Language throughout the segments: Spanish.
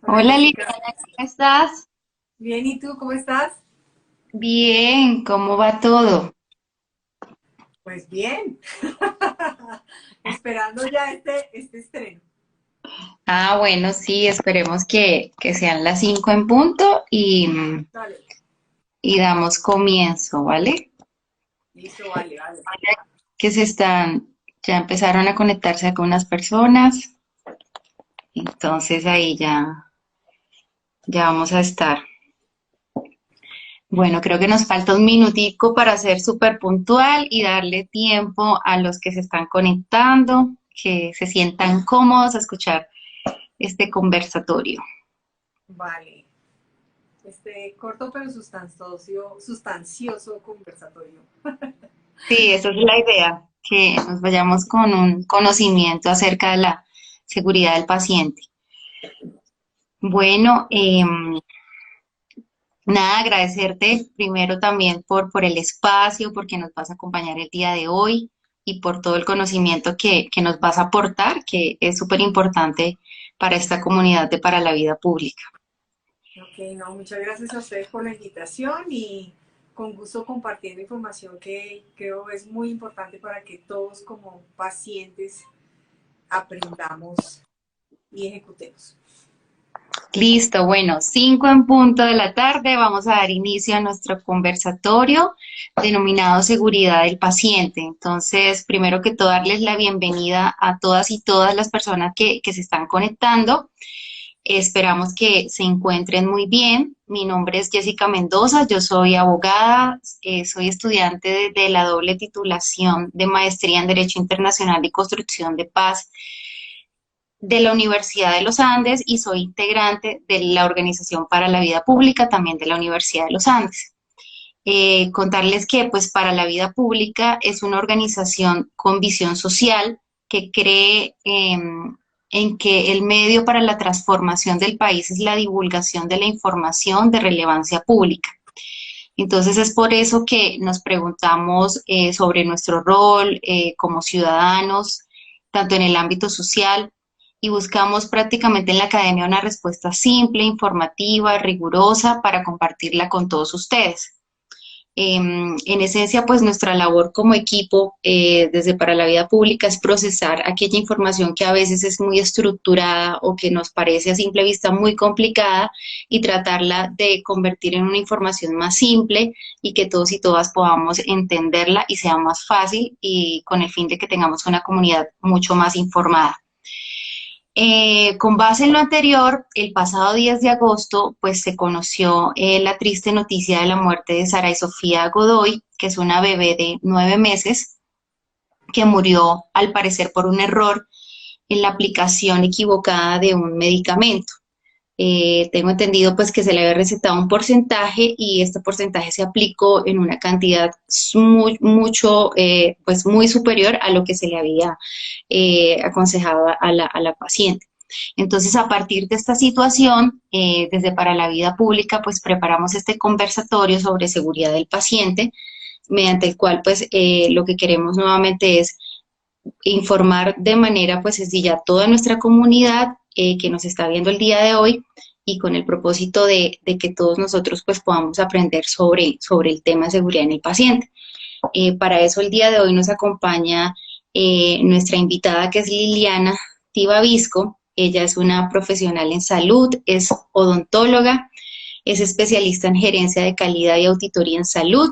Hola Hola Jessica, Liliana, ¿cómo estás? bien, ¿y tú cómo estás? Bien, ¿cómo va todo? Pues bien, esperando ya este estreno. Ah, bueno, sí, esperemos que sean las 5 en punto Dale, y damos comienzo, ¿vale? listo, vale, vale. Que ya empezaron a conectarse algunas personas, entonces ahí ya vamos a estar. Bueno, creo que nos falta un minutico para ser súper puntual y darle tiempo a los que se están conectando, que se sientan cómodos a escuchar este conversatorio. Vale, este corto pero sustancioso conversatorio. Sí, esa es la idea, que nos vayamos con un conocimiento acerca de la seguridad del paciente. Bueno, nada, agradecerte primero también por el espacio, porque nos vas a acompañar el día de hoy y por todo el conocimiento que nos vas a aportar, que es súper importante para esta comunidad de Para la Vida Pública. Ok, no, muchas gracias a ustedes por la invitación y con gusto compartiendo información que creo es muy importante para que todos como pacientes aprendamos y ejecutemos. Listo, bueno, 5 en punto de la tarde, vamos a dar inicio a nuestro conversatorio denominado Seguridad del Paciente. Entonces, primero que todo, darles la bienvenida a todas y todas las personas que se están conectando. Esperamos que se encuentren muy bien. Mi nombre es Jessica Mendoza, yo soy abogada, soy estudiante de la doble titulación de Maestría en Derecho Internacional y Construcción de Paz de la Universidad de los Andes y soy integrante de la Organización para la Vida Pública, también de la Universidad de los Andes. Contarles que pues Para la Vida Pública es una organización con visión social que cree en que el medio para la transformación del país es la divulgación de la información de relevancia pública. Entonces es por eso que nos preguntamos sobre nuestro rol como ciudadanos, tanto en el ámbito social, y buscamos prácticamente en la academia una respuesta simple, informativa, rigurosa para compartirla con todos ustedes. En esencia, pues nuestra labor como equipo desde Para la Vida Pública es procesar aquella información que a veces es muy estructurada o que nos parece a simple vista muy complicada y tratarla de convertir en una información más simple y que todos y todas podamos entenderla y sea más fácil y con el fin de que tengamos una comunidad mucho más informada. Con base en lo anterior, el pasado 10 de agosto, pues se conoció la triste noticia de la muerte de Saray Sofía Godoy, que es una bebé de 9 meses, que murió al parecer por un error en la aplicación equivocada de un medicamento. Tengo entendido pues que se le había recetado un porcentaje y este porcentaje se aplicó en una cantidad mucho, pues muy superior a lo que se le había aconsejado a la paciente. Entonces, a partir de esta situación, desde Para la Vida Pública, pues preparamos este conversatorio sobre seguridad del paciente, mediante el cual pues lo que queremos nuevamente es informar de manera pues sencilla a toda nuestra comunidad que nos está viendo el día de hoy y con el propósito de que todos nosotros pues podamos aprender sobre el tema de seguridad en el paciente. Para eso el día de hoy nos acompaña nuestra invitada que es Liliana Tibavisco. Ella es una profesional en salud, es odontóloga, es especialista en gerencia de calidad y auditoría en salud.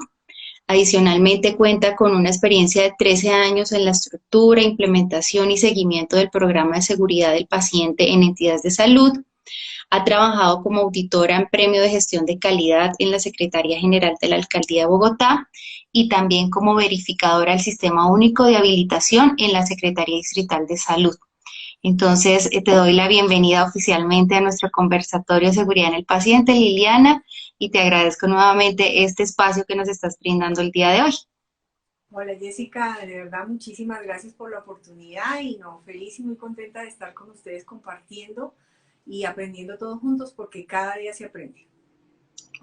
Adicionalmente, cuenta con una experiencia de 13 años en la estructura, implementación y seguimiento del programa de seguridad del paciente en entidades de salud. Ha trabajado como auditora en Premio de Gestión de Calidad en la Secretaría General de la Alcaldía de Bogotá y también como verificadora del Sistema Único de Habilitación en la Secretaría Distrital de Salud. Entonces, te doy la bienvenida oficialmente a nuestro conversatorio de seguridad en el paciente, Liliana, y te agradezco nuevamente este espacio que nos estás brindando el día de hoy. Hola Jessica, de verdad muchísimas gracias por la oportunidad y no, feliz y muy contenta de estar con ustedes compartiendo y aprendiendo todos juntos porque cada día se aprende.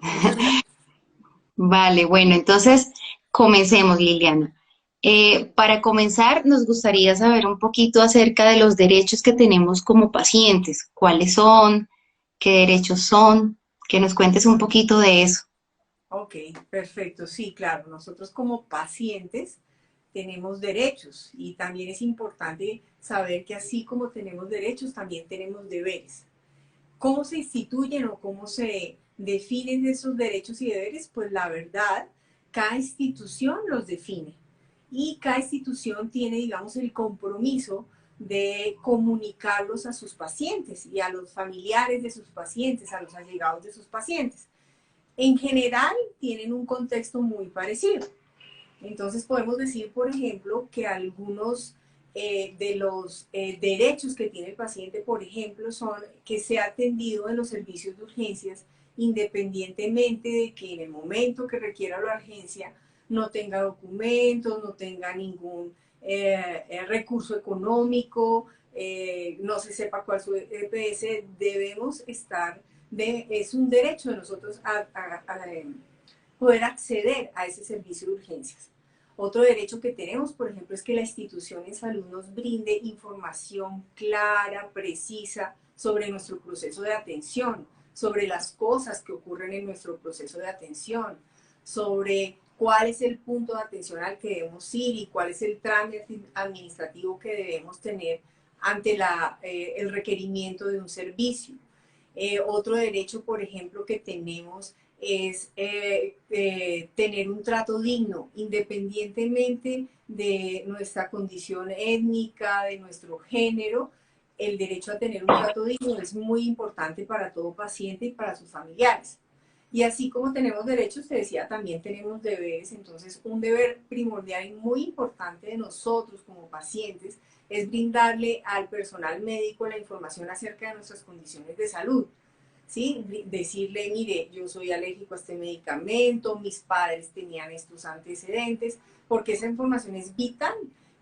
Muchas gracias. Vale, bueno, entonces comencemos, Liliana. Para comenzar, nos gustaría saber un poquito acerca de los derechos que tenemos como pacientes, cuáles son, qué derechos son, que nos cuentes un poquito de eso. Ok, perfecto. Sí, claro. Nosotros como pacientes tenemos derechos y también es importante saber que así como tenemos derechos, también tenemos deberes. ¿Cómo se instituyen o cómo se definen esos derechos y deberes? Pues la verdad, cada institución los define y cada institución tiene, digamos, el compromiso de comunicarlos a sus pacientes y a los familiares de sus pacientes, a los allegados de sus pacientes. En general, tienen un contexto muy parecido. Entonces podemos decir, por ejemplo, que algunos de los derechos que tiene el paciente, por ejemplo, son que sea atendido en los servicios de urgencias independientemente de que en el momento que requiera la urgencia no tenga documentos, no tenga ningún recurso económico, no se sepa cuál es su EPS, debemos es un derecho de nosotros a poder acceder a ese servicio de urgencias. Otro derecho que tenemos, por ejemplo, es que la institución en salud nos brinde información clara, precisa sobre nuestro proceso de atención, sobre las cosas que ocurren en nuestro proceso de atención, sobre cuál es el punto de atención al que debemos ir y cuál es el trámite administrativo que debemos tener ante el requerimiento de un servicio. Otro derecho, por ejemplo, que tenemos es tener un trato digno, independientemente de nuestra condición étnica, de nuestro género. El derecho a tener un trato digno es muy importante para todo paciente y para sus familiares. Y así como tenemos derechos, te decía, también tenemos deberes. Entonces, un deber primordial y muy importante de nosotros como pacientes es brindarle al personal médico la información acerca de nuestras condiciones de salud. ¿Sí? Decirle, mire, yo soy alérgico a este medicamento, mis padres tenían estos antecedentes, porque esa información es vital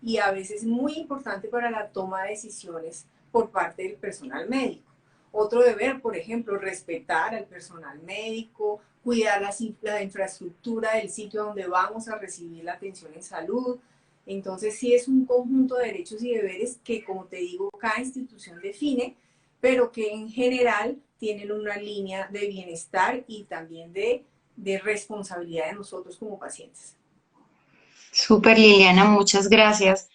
y a veces muy importante para la toma de decisiones por parte del personal médico. Otro deber, por ejemplo, respetar al personal médico, cuidar la infraestructura del sitio donde vamos a recibir la atención en salud. Entonces, sí es un conjunto de derechos y deberes que, como te digo, cada institución define, pero que en general tienen una línea de bienestar y también de responsabilidad de nosotros como pacientes. Súper, Liliana, muchas gracias.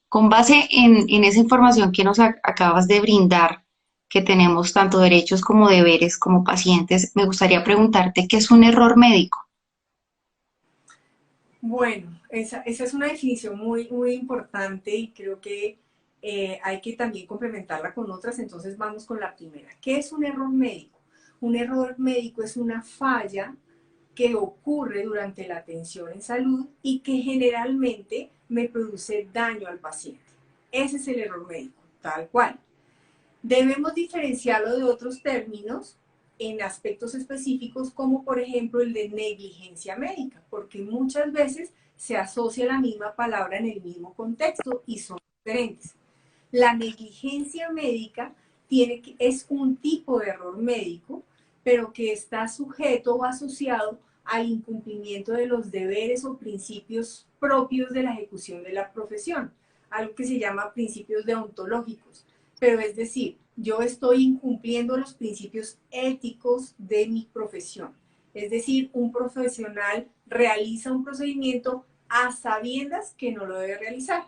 Con base en esa información que nos acabas de brindar, que tenemos tanto derechos como deberes como pacientes, me gustaría preguntarte qué es un error médico. Bueno, esa es una definición muy, muy importante y creo que hay que también complementarla con otras, entonces vamos con la primera. ¿Qué es un error médico? Un error médico es una falla que ocurre durante la atención en salud y que generalmente me produce daño al paciente. Ese es el error médico, tal cual. Debemos diferenciarlo de otros términos en aspectos específicos como por ejemplo el de negligencia médica, porque muchas veces se asocia la misma palabra en el mismo contexto y son diferentes. La negligencia médica es un tipo de error médico, pero que está sujeto o asociado al incumplimiento de los deberes o principios propios de la ejecución de la profesión, algo que se llama principios deontológicos. Pero es decir, yo estoy incumpliendo los principios éticos de mi profesión. Es decir, un profesional realiza un procedimiento a sabiendas que no lo debe realizar.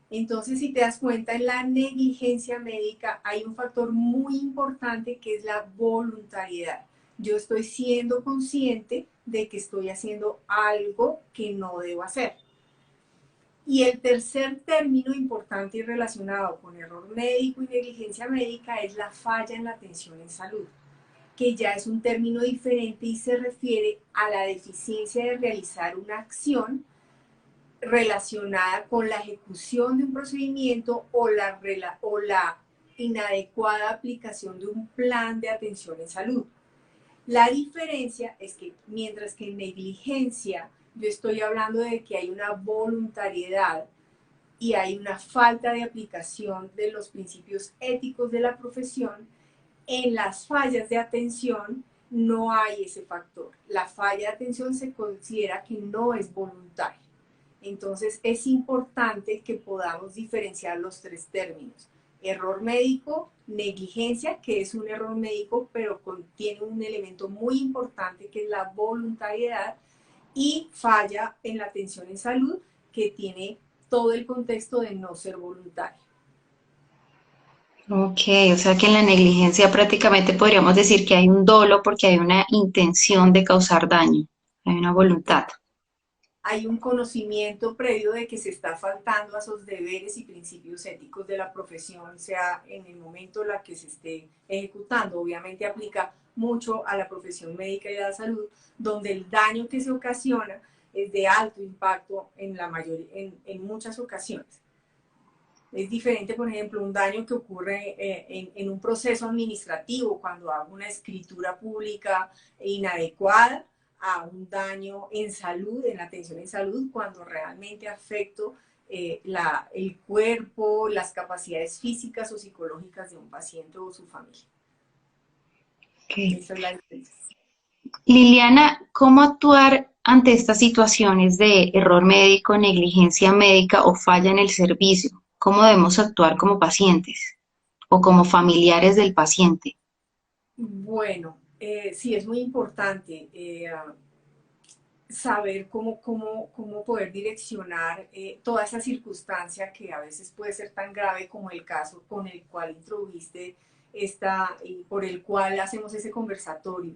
Entonces, si te das cuenta, en la negligencia médica hay un factor muy importante que es la voluntariedad. Yo estoy siendo consciente de que estoy haciendo algo que no debo hacer. Y el tercer término importante y relacionado con error médico y negligencia médica es la falla en la atención en salud, que ya es un término diferente y se refiere a la deficiencia de realizar una acción relacionada con la ejecución de un procedimiento o la inadecuada aplicación de un plan de atención en salud. La diferencia es que mientras que en negligencia yo estoy hablando de que hay una voluntariedad y hay una falta de aplicación de los principios éticos de la profesión, en las fallas de atención no hay ese factor. La falla de atención se considera que no es voluntaria. Entonces es importante que podamos diferenciar los tres términos, error médico, negligencia, que es un error médico, pero contiene un elemento muy importante que es la voluntariedad, y falla en la atención en salud, que tiene todo el contexto de no ser voluntario. Ok, o sea que en la negligencia prácticamente podríamos decir que hay un dolo porque hay una intención de causar daño, hay una voluntad. Hay un conocimiento previo de que se está faltando a esos deberes y principios éticos de la profesión, sea en el momento en la que se esté ejecutando. Obviamente aplica mucho a la profesión médica y a la salud, donde el daño que se ocasiona es de alto impacto en muchas ocasiones. Es diferente, por ejemplo, un daño que ocurre en un proceso administrativo cuando hago una escritura pública inadecuada, a un daño en salud, en la atención en salud, cuando realmente afecto el cuerpo, las capacidades físicas o psicológicas de un paciente o su familia. Ok. Esa es la diferencia. Liliana, ¿cómo actuar ante estas situaciones de error médico, negligencia médica o falla en el servicio? ¿Cómo debemos actuar como pacientes o como familiares del paciente? Bueno, sí, es muy importante saber cómo poder direccionar toda esa circunstancia que a veces puede ser tan grave como el caso con el cual introdujiste y por el cual hacemos ese conversatorio.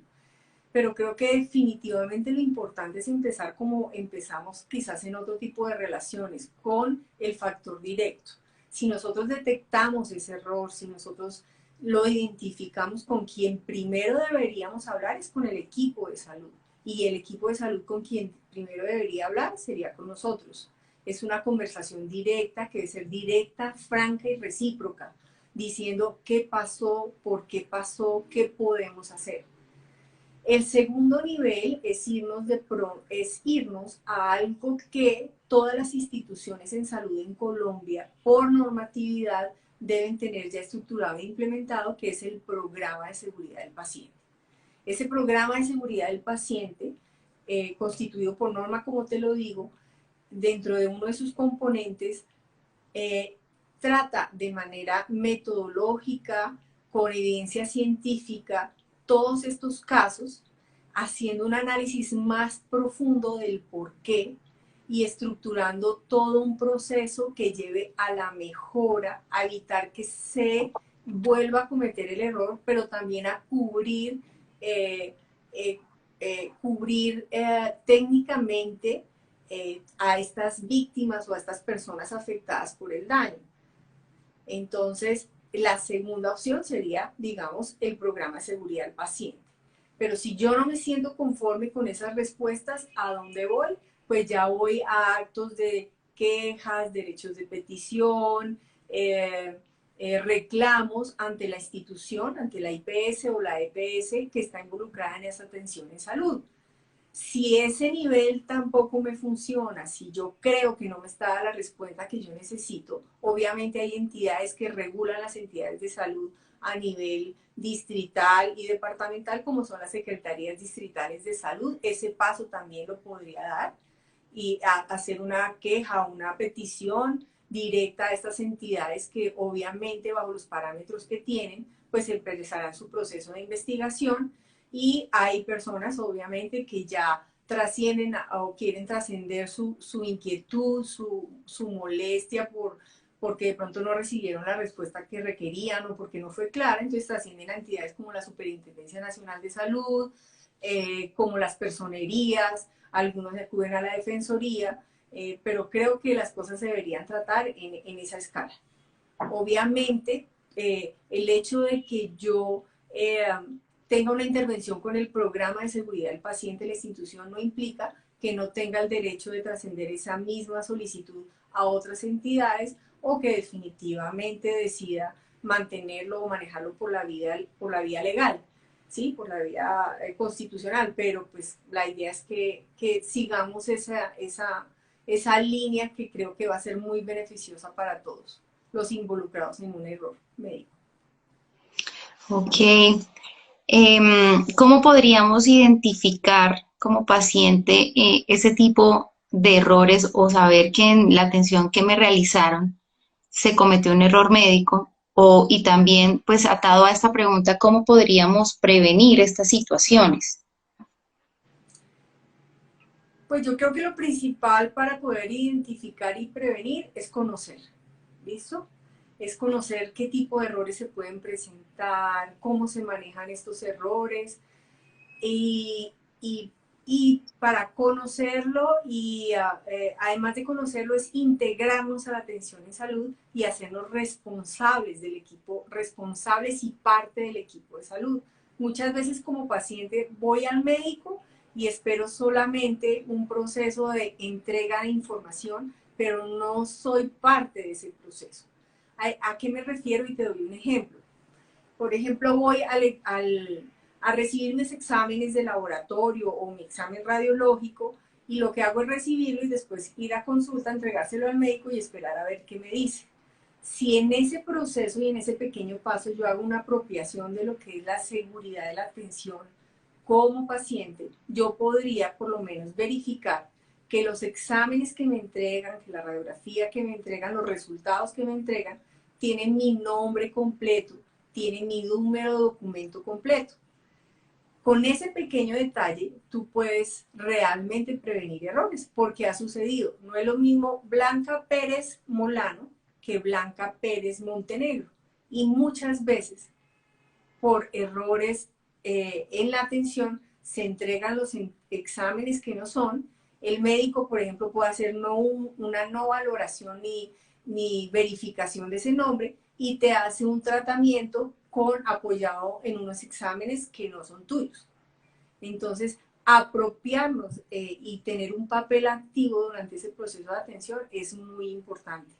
Pero creo que definitivamente lo importante es empezar como empezamos quizás en otro tipo de relaciones, con el factor directo. Si nosotros detectamos ese error, si nosotros lo identificamos, con quien primero deberíamos hablar es con el equipo de salud. Y el equipo de salud con quien primero debería hablar sería con nosotros. Es una conversación directa, que debe ser directa, franca y recíproca, diciendo qué pasó, por qué pasó, qué podemos hacer. El segundo nivel es irnos a algo que todas las instituciones en salud en Colombia, por normatividad, deben tener ya estructurado e implementado, que es el programa de seguridad del paciente. Ese programa de seguridad del paciente, constituido por norma, como te lo digo, dentro de uno de sus componentes, trata de manera metodológica, con evidencia científica, todos estos casos, haciendo un análisis más profundo del por qué y estructurando todo un proceso que lleve a la mejora, a evitar que se vuelva a cometer el error, pero también a eh, eh, cubrir técnicamente a estas víctimas o a estas personas afectadas por el daño. Entonces, la segunda opción sería, digamos, el programa de seguridad del paciente. Pero si yo no me siento conforme con esas respuestas, ¿a dónde voy? Pues ya voy a actos de quejas, derechos de petición, reclamos ante la institución, ante la IPS o la EPS que está involucrada en esa atención en salud. Si ese nivel tampoco me funciona, si yo creo que no me está dando la respuesta que yo necesito, obviamente hay entidades que regulan las entidades de salud a nivel distrital y departamental, como son las secretarías distritales de salud. Ese paso también lo podría dar y hacer una queja o una petición directa a estas entidades que obviamente bajo los parámetros que tienen, pues empezarán su proceso de investigación. Y hay personas, obviamente, que ya trascienden o quieren trascender su inquietud, su molestia porque de pronto no recibieron la respuesta que requerían o porque no fue clara, entonces trascienden a entidades como la Superintendencia Nacional de Salud, como las personerías, algunos acuden a la Defensoría, pero creo que las cosas se deberían tratar en esa escala. Obviamente, el hecho de que yo tenga una intervención con el programa de seguridad del paciente de la institución no implica que no tenga el derecho de trascender esa misma solicitud a otras entidades o que definitivamente decida mantenerlo o manejarlo por la vía legal, ¿sí? Por la vía constitucional, pero pues la idea es que sigamos esa línea que creo que va a ser muy beneficiosa para todos los involucrados en un error médico. Ok. ¿Cómo podríamos identificar como paciente ese tipo de errores o saber que en la atención que me realizaron se cometió un error médico Y también, pues atado a esta pregunta, ¿cómo podríamos prevenir estas situaciones? Pues yo creo que lo principal para poder identificar y prevenir es conocer, ¿listo? Es conocer qué tipo de errores se pueden presentar, cómo se manejan estos errores y, y, y para conocerlo y además de conocerlo es integrarnos a la atención en salud y hacernos responsables del equipo, responsables y parte del equipo de salud. Muchas veces como paciente voy al médico y espero solamente un proceso de entrega de información, pero no soy parte de ese proceso. ¿A qué me refiero? Y te doy un ejemplo. Por ejemplo, voy a recibir mis exámenes de laboratorio o mi examen radiológico y lo que hago es recibirlo y después ir a consulta, entregárselo al médico y esperar a ver qué me dice. Si en ese proceso y en ese pequeño paso yo hago una apropiación de lo que es la seguridad de la atención como paciente, yo podría por lo menos verificar que los exámenes que me entregan, que la radiografía que me entregan, los resultados que me entregan, tienen mi nombre completo, tienen mi número de documento completo. Con ese pequeño detalle, tú puedes realmente prevenir errores, porque ha sucedido. No es lo mismo Blanca Pérez Molano que Blanca Pérez Montenegro. Y muchas veces, por errores en la atención, se entregan los exámenes que no son. El médico, por ejemplo, puede hacer una no valoración ni verificación de ese nombre y te hace un tratamiento apoyado en unos exámenes que no son tuyos. Entonces, apropiarnos y tener un papel activo durante ese proceso de atención es muy importante.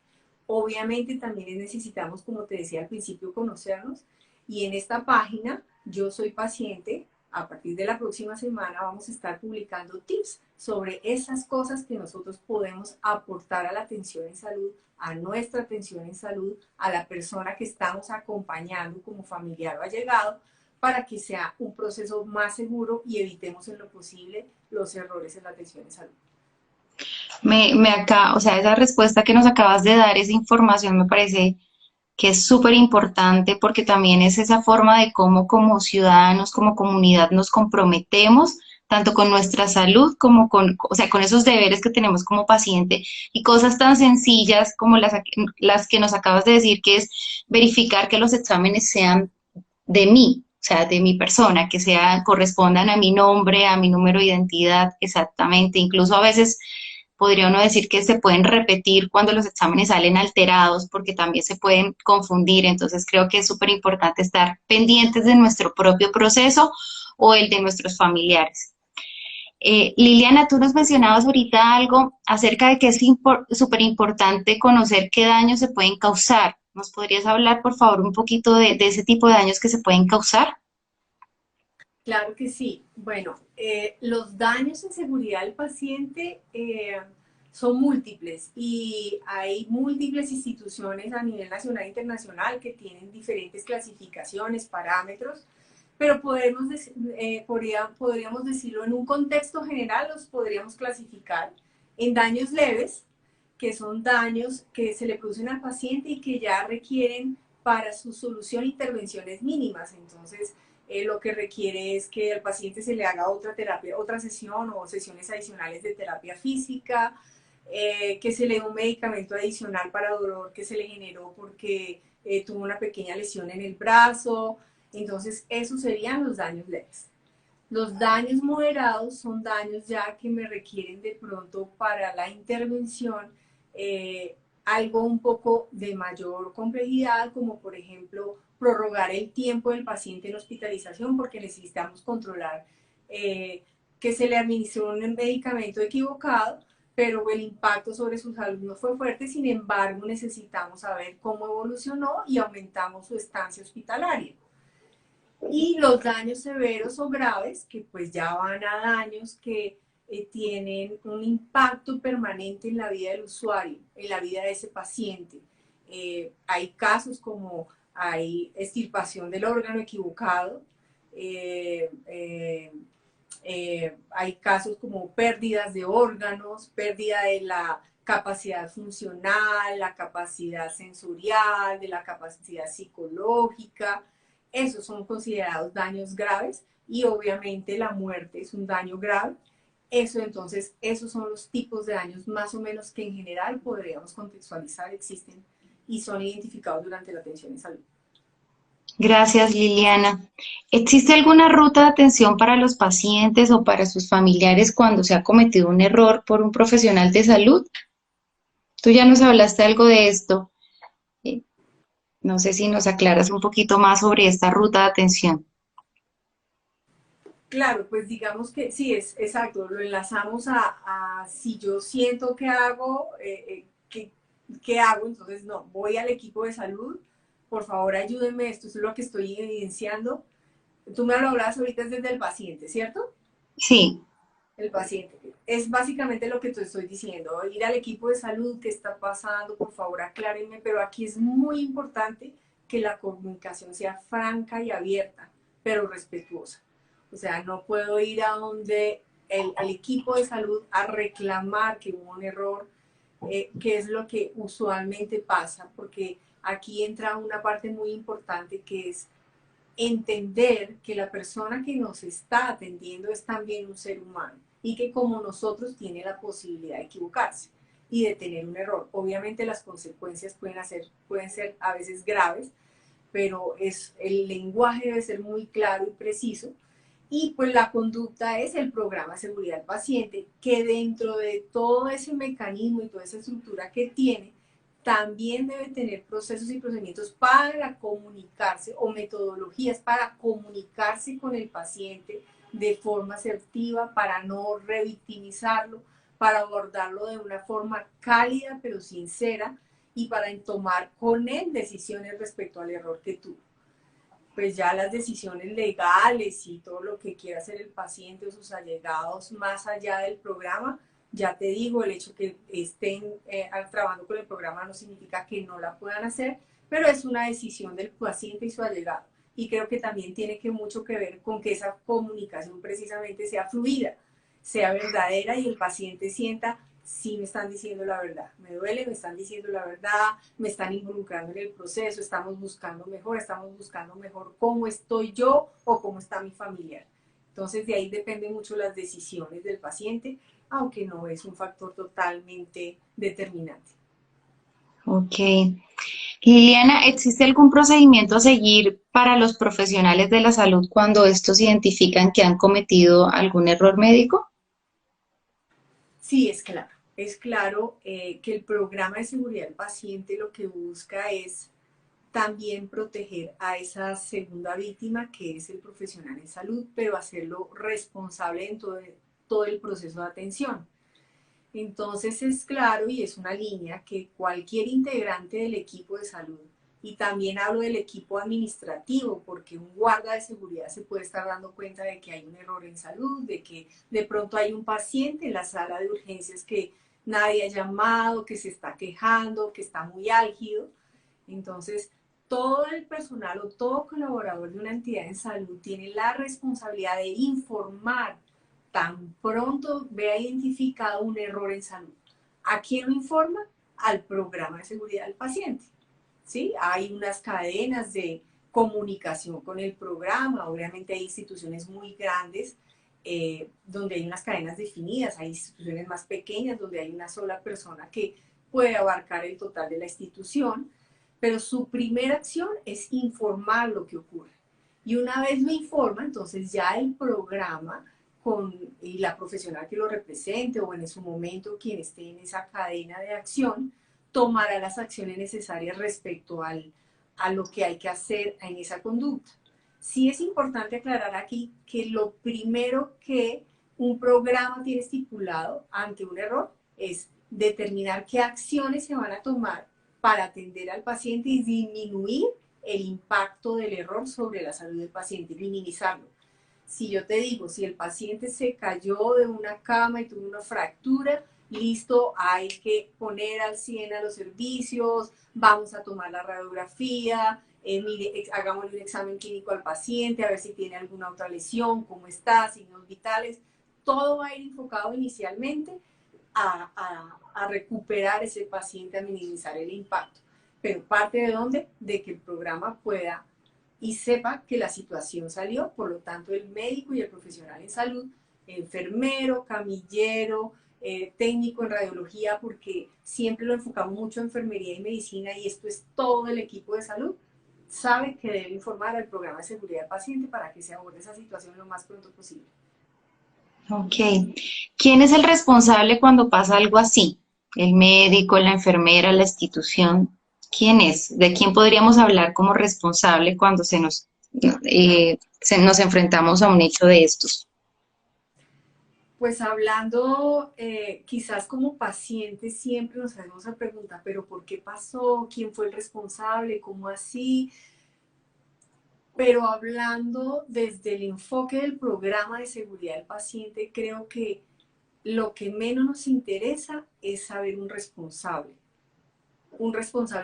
Obviamente también necesitamos, como te decía al principio, conocernos y en esta página, Yo Soy Paciente, a partir de la próxima semana vamos a estar publicando tips sobre esas cosas que nosotros podemos aportar a la atención en salud, a nuestra atención en salud, a la persona que estamos acompañando como familiar o allegado, para que sea un proceso más seguro y evitemos en lo posible los errores en la atención en salud. O sea, esa respuesta que nos acabas de dar, esa información me parece que es súper importante porque también es esa forma de cómo como ciudadanos, como comunidad nos comprometemos tanto con nuestra salud como o sea, con esos deberes que tenemos como paciente y cosas tan sencillas como las que nos acabas de decir, que es verificar que los exámenes sean de mí, o sea, de mi persona, que correspondan a mi nombre, a mi número de identidad, exactamente. Incluso a veces podría uno decir que se pueden repetir cuando los exámenes salen alterados, porque también se pueden confundir. Entonces creo que es súper importante estar pendientes de nuestro propio proceso o el de nuestros familiares. Liliana, tú nos mencionabas ahorita algo acerca de que es súper importante conocer qué daños se pueden causar. ¿Nos podrías hablar, por favor, un poquito de ese tipo de daños que se pueden causar? Claro que sí. Bueno, los daños en seguridad del paciente son múltiples y hay múltiples instituciones a nivel nacional e internacional que tienen diferentes clasificaciones, parámetros, pero podríamos decirlo en un contexto general, los podríamos clasificar en daños leves, que son daños que se le producen al paciente y que ya requieren para su solución intervenciones mínimas. Entonces, lo que requiere es que al paciente se le haga otra terapia, otra sesión o sesiones adicionales de terapia física, que se le dé un medicamento adicional para dolor que se le generó porque tuvo una pequeña lesión en el brazo. Entonces, esos serían los daños leves. Los daños moderados son daños ya que me requieren de pronto para la intervención algo un poco de mayor complejidad, como por ejemplo prorrogar el tiempo del paciente en hospitalización porque necesitamos controlar que se le administró un medicamento equivocado, pero el impacto sobre su salud no fue fuerte, sin embargo necesitamos saber cómo evolucionó y aumentamos su estancia hospitalaria. Y los daños severos o graves, que pues ya van a daños que tienen un impacto permanente en la vida del usuario, en la vida de ese paciente. Hay casos como hay extirpación del órgano equivocado, eh, eh, hay casos como pérdidas de órganos, pérdida de la capacidad funcional, la capacidad sensorial, de la capacidad psicológica. Esos son considerados daños graves y obviamente la muerte es un daño grave. Eso entonces, esos son los tipos de daños más o menos que en general podríamos contextualizar, existen y son identificados durante la atención en salud. Gracias, Liliana. ¿Existe alguna ruta de atención para los pacientes o para sus familiares cuando se ha cometido un error por un profesional de salud? Tú ya nos hablaste algo de esto. eh, No sé si nos aclaras un poquito más sobre esta ruta de atención. Claro, pues digamos que sí, es exacto, lo enlazamos a si yo siento que hago, ¿qué hago? Entonces, no, voy al equipo de salud, por favor ayúdenme, esto es lo que estoy evidenciando. Tú me lo hablabas ahorita desde el paciente, ¿cierto? Sí, El paciente. Es básicamente lo que te estoy diciendo, ir al equipo de salud, qué está pasando, por favor aclárenme, pero aquí es muy importante que la comunicación sea franca y abierta, pero respetuosa. O sea, no puedo ir a donde el equipo de salud a reclamar que hubo un error, que es lo que usualmente pasa, porque aquí entra una parte muy importante que es entender que la persona que nos está atendiendo es también un ser humano y que como nosotros tiene la posibilidad de equivocarse y de tener un error. Obviamente las consecuencias pueden ser a veces graves, pero el lenguaje debe ser muy claro y preciso. Y pues la conducta es el programa de seguridad del paciente, que dentro de todo ese mecanismo y toda esa estructura que tiene, también debe tener procesos y procedimientos para comunicarse o metodologías para comunicarse con el paciente de forma asertiva, para no revictimizarlo, para abordarlo de una forma cálida pero sincera y para tomar con él decisiones respecto al error que tuvo. Pues ya las decisiones legales y todo lo que quiera hacer el paciente o sus allegados más allá del programa, ya te digo, el hecho que estén trabajando con el programa no significa que no la puedan hacer, pero es una decisión del paciente y su allegado. Y creo que también tiene que mucho que ver con que esa comunicación precisamente sea fluida, sea verdadera y el paciente sienta, sí me están diciendo la verdad, me duele, me están diciendo la verdad, me están involucrando en el proceso, estamos buscando mejor cómo estoy yo o cómo está mi familiar. Entonces de ahí dependen mucho las decisiones del paciente, aunque no es un factor totalmente determinante. ok. Liliana, ¿existe algún procedimiento a seguir para los profesionales de la salud cuando estos identifican que han cometido algún error médico? Sí, es claro que el programa de seguridad del paciente lo que busca es también proteger a esa segunda víctima que es el profesional en salud, pero hacerlo responsable en todo el proceso de atención. Entonces es claro y es una línea que cualquier integrante del equipo de salud, y también hablo del equipo administrativo, porque un guarda de seguridad se puede estar dando cuenta de que hay un error en salud, de que de pronto hay un paciente en la sala de urgencias que nadie ha llamado, que se está quejando, que está muy álgido. Entonces, todo el personal o todo colaborador de una entidad en salud tiene la responsabilidad de informar tan pronto vea identificado un error en salud. ¿A quién lo informa? Al programa de seguridad del paciente. ¿Sí? Hay unas cadenas de comunicación con el programa, obviamente hay instituciones muy grandes donde hay unas cadenas definidas, hay instituciones más pequeñas donde hay una sola persona que puede abarcar el total de la institución, pero su primera acción es informar lo que ocurre. Y una vez lo informa, entonces ya el programa y la profesional que lo represente o en su momento quien esté en esa cadena de acción tomará las acciones necesarias respecto a lo que hay que hacer en esa conducta. Sí es importante aclarar aquí que lo primero que un programa tiene estipulado ante un error es determinar qué acciones se van a tomar para atender al paciente y disminuir el impacto del error sobre la salud del paciente, minimizarlo. Si yo te digo, si el paciente se cayó de una cama y tuvo una fractura, listo, hay que poner al 100 a los servicios, vamos a tomar la radiografía, mire, hagámosle un examen clínico al paciente, a ver si tiene alguna otra lesión, cómo está, signos vitales. Todo va a ir enfocado inicialmente a recuperar ese paciente, a minimizar el impacto. Pero parte de dónde? De que el programa pueda y sepa que la situación salió, por lo tanto el médico y el profesional en salud, enfermero, camillero, técnico en radiología, porque siempre lo enfocamos mucho en enfermería y medicina y esto es todo el equipo de salud, sabe que debe informar al programa de seguridad del paciente para que se aborde esa situación lo más pronto posible. Ok. ¿Quién es el responsable cuando pasa algo así? ¿El médico, la enfermera, la institución? ¿Quién es? ¿De quién podríamos hablar como responsable cuando nos enfrentamos a un hecho de estos? Pues hablando, quizás como pacientes siempre nos hacemos la pregunta, pero ¿por qué pasó? ¿Quién fue el responsable? ¿Cómo así? Pero hablando desde el enfoque del programa de seguridad del paciente, creo que lo que menos nos interesa es saber un responsable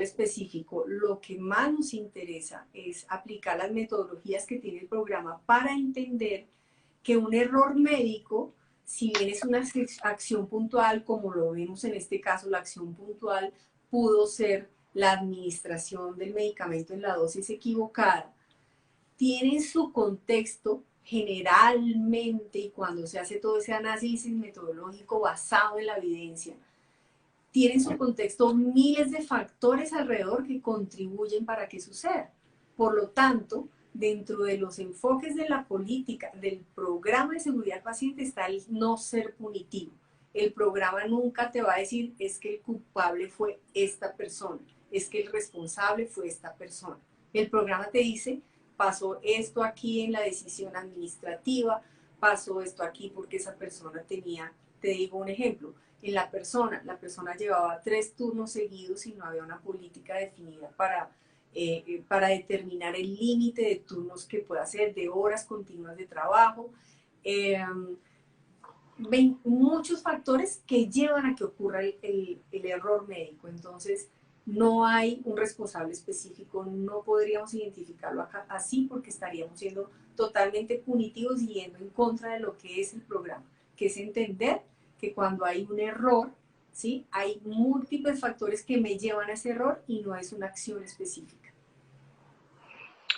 específico. Lo que más nos interesa es aplicar las metodologías que tiene el programa para entender que un error médico, si bien es una acción puntual, como lo vemos en este caso, la acción puntual pudo ser la administración del medicamento en la dosis equivocada, tiene su contexto generalmente, y cuando se hace todo ese análisis metodológico basado en la evidencia, tienen su contexto miles de factores alrededor que contribuyen para que suceda. Por lo tanto, dentro de los enfoques de la política, del programa de seguridad del paciente, está el no ser punitivo. El programa nunca te va a decir es que el culpable fue esta persona, es que el responsable fue esta persona. El programa te dice, pasó esto aquí en la decisión administrativa, pasó esto aquí porque esa persona tenía, te digo un ejemplo, en la persona llevaba 3 turnos seguidos y no había una política definida para determinar el límite de turnos que pueda hacer, de horas continuas de trabajo. Muchos factores que llevan a que ocurra el error médico. Entonces, no hay un responsable específico, no podríamos identificarlo acá así porque estaríamos siendo totalmente punitivos y yendo en contra de lo que es el programa, que es entender que cuando hay un error, ¿sí? Hay múltiples factores que me llevan a ese error y no es una acción específica.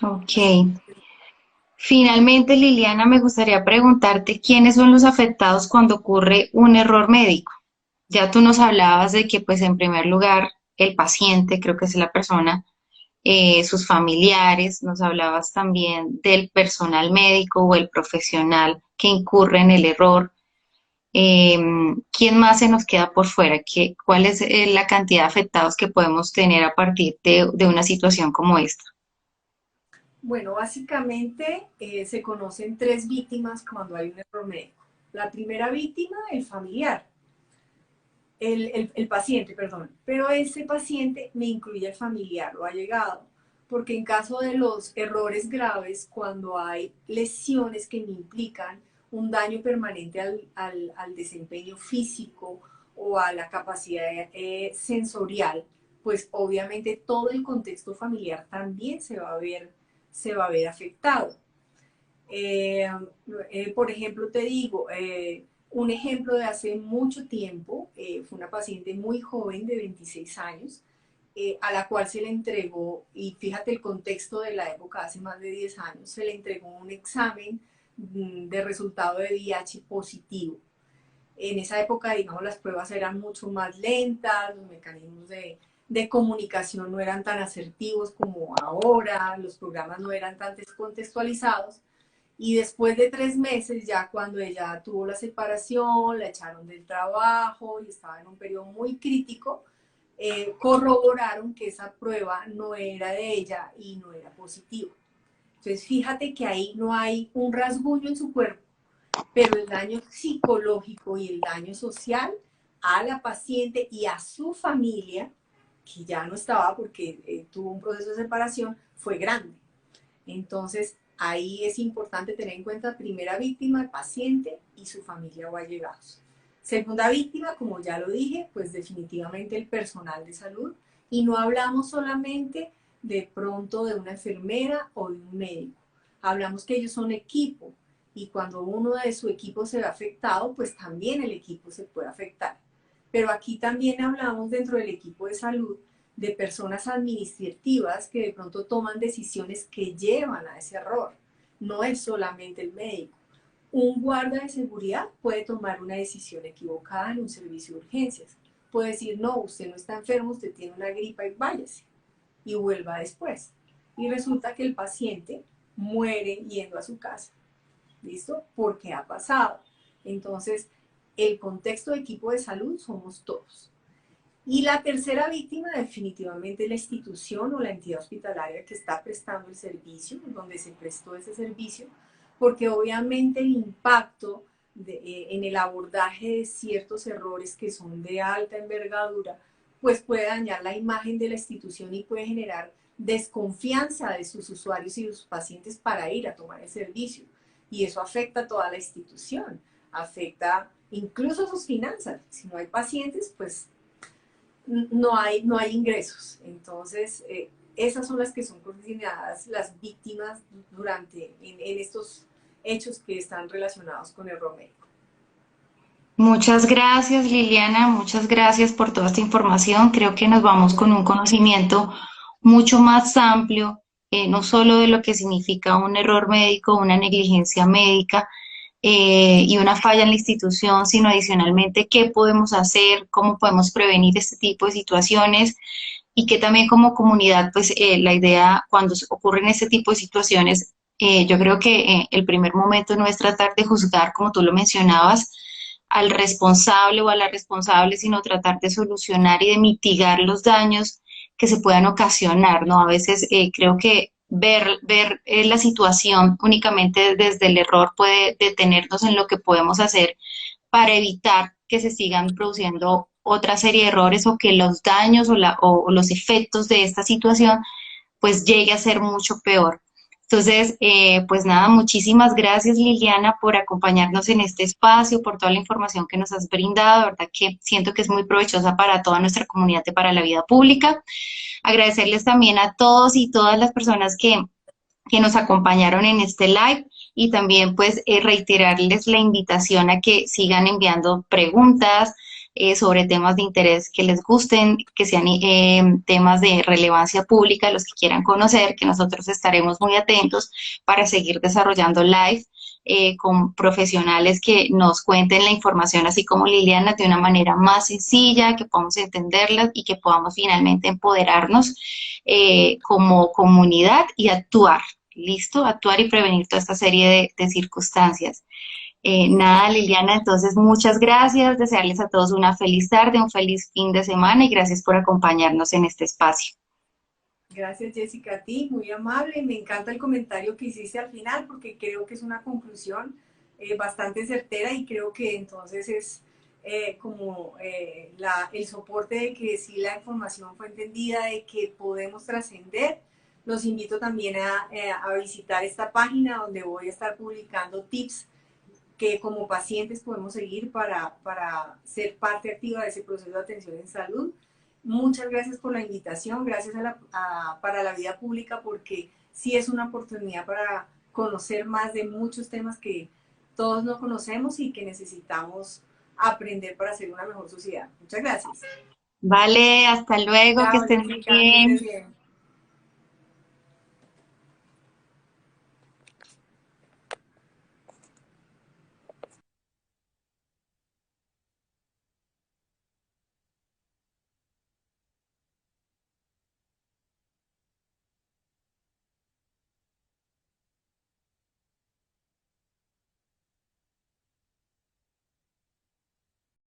Ok. Finalmente, Liliana, me gustaría preguntarte quiénes son los afectados cuando ocurre un error médico. Ya tú nos hablabas de que, pues, en primer lugar, el paciente, creo que es la persona, sus familiares, nos hablabas también del personal médico o el profesional que incurre en el error. ¿Quién más se nos queda por fuera? ¿Cuál es la cantidad de afectados que podemos tener a partir de una situación como esta? Bueno, básicamente se conocen 3 víctimas cuando hay un error médico. La primera víctima, el familiar, el paciente, perdón, pero ese paciente me incluye el familiar o allegado, porque en caso de los errores graves, cuando hay lesiones que me implican un daño permanente al desempeño físico o a la capacidad sensorial, pues obviamente todo el contexto familiar también se va a ver afectado. Eh, por ejemplo, te digo, un ejemplo de hace mucho tiempo, fue una paciente muy joven de 26 años, a la cual se le entregó, y fíjate el contexto de la época, hace más de 10 años, se le entregó un examen de resultado de VIH positivo. En esa época, digamos, las pruebas eran mucho más lentas, los mecanismos de comunicación no eran tan asertivos como ahora, los programas no eran tan descontextualizados. Y después de 3 meses, ya cuando ella tuvo la separación, la echaron del trabajo y estaba en un periodo muy crítico, corroboraron que esa prueba no era de ella y no era positiva. Entonces, fíjate que ahí no hay un rasguño en su cuerpo, pero el daño psicológico y el daño social a la paciente y a su familia, que ya no estaba porque tuvo un proceso de separación, fue grande. Entonces, ahí es importante tener en cuenta primera víctima, el paciente y su familia o allegados. Segunda víctima, como ya lo dije, pues definitivamente el personal de salud. Y no hablamos solamente de pronto de una enfermera o de un médico. Hablamos que ellos son equipo y cuando uno de su equipo se ve afectado, pues también el equipo se puede afectar. Pero aquí también hablamos dentro del equipo de salud de personas administrativas que de pronto toman decisiones que llevan a ese error. No es solamente el médico. Un guarda de seguridad puede tomar una decisión equivocada en un servicio de urgencias. Puede decir, no, usted no está enfermo, usted tiene una gripa y váyase. Y vuelva después. Y resulta que el paciente muere yendo a su casa. ¿Listo? Porque ha pasado. Entonces, el contexto de equipo de salud somos todos. Y la tercera víctima definitivamente es la institución o la entidad hospitalaria que está prestando el servicio, donde se prestó ese servicio, porque obviamente el impacto en el abordaje de ciertos errores que son de alta envergadura, pues puede dañar la imagen de la institución y puede generar desconfianza de sus usuarios y de sus pacientes para ir a tomar el servicio. Y eso afecta a toda la institución, afecta incluso sus finanzas. Si no hay pacientes, pues no hay ingresos. Entonces, esas son las que son consideradas las víctimas en estos hechos que están relacionados con el error médico. Muchas gracias, Liliana, muchas gracias por toda esta información. Creo que nos vamos con un conocimiento mucho más amplio, no solo de lo que significa un error médico, una negligencia médica y una falla en la institución, sino adicionalmente qué podemos hacer, cómo podemos prevenir este tipo de situaciones y que también como comunidad, pues la idea cuando ocurren este tipo de situaciones, yo creo que el primer momento no es tratar de juzgar, como tú lo mencionabas, al responsable o a la responsable, sino tratar de solucionar y de mitigar los daños que se puedan ocasionar, ¿no? A veces creo que ver la situación únicamente desde el error puede detenernos en lo que podemos hacer para evitar que se sigan produciendo otra serie de errores o que los daños o los efectos de esta situación pues llegue a ser mucho peor. Entonces, pues nada, muchísimas gracias Liliana por acompañarnos en este espacio, por toda la información que nos has brindado, de verdad que siento que es muy provechosa para toda nuestra comunidad de Para la Vida Pública. Agradecerles también a todos y todas las personas que nos acompañaron en este live y también pues reiterarles la invitación a que sigan enviando preguntas sobre temas de interés que les gusten, que sean temas de relevancia pública, los que quieran conocer, que nosotros estaremos muy atentos para seguir desarrollando live con profesionales que nos cuenten la información, así como Liliana, de una manera más sencilla, que podamos entenderla y que podamos finalmente empoderarnos como comunidad y actuar. ¿Listo? Actuar y prevenir toda esta serie de circunstancias. Nada, Liliana, entonces muchas gracias, desearles a todos una feliz tarde, un feliz fin de semana y gracias por acompañarnos en este espacio. Gracias, Jessica, a ti, muy amable. Me encanta el comentario que hiciste al final porque creo que es una conclusión bastante certera y creo que entonces es como el soporte de que sí la información fue entendida, de que podemos trascender. Los invito también a visitar esta página donde voy a estar publicando tips que como pacientes podemos seguir para ser parte activa de ese proceso de atención en salud. Muchas gracias por la invitación, gracias para la vida pública porque sí es una oportunidad para conocer más de muchos temas que todos no conocemos y que necesitamos aprender para ser una mejor sociedad. Muchas gracias. Vale, hasta luego, que Chao, estén muy Jessica, que estés bien. bien.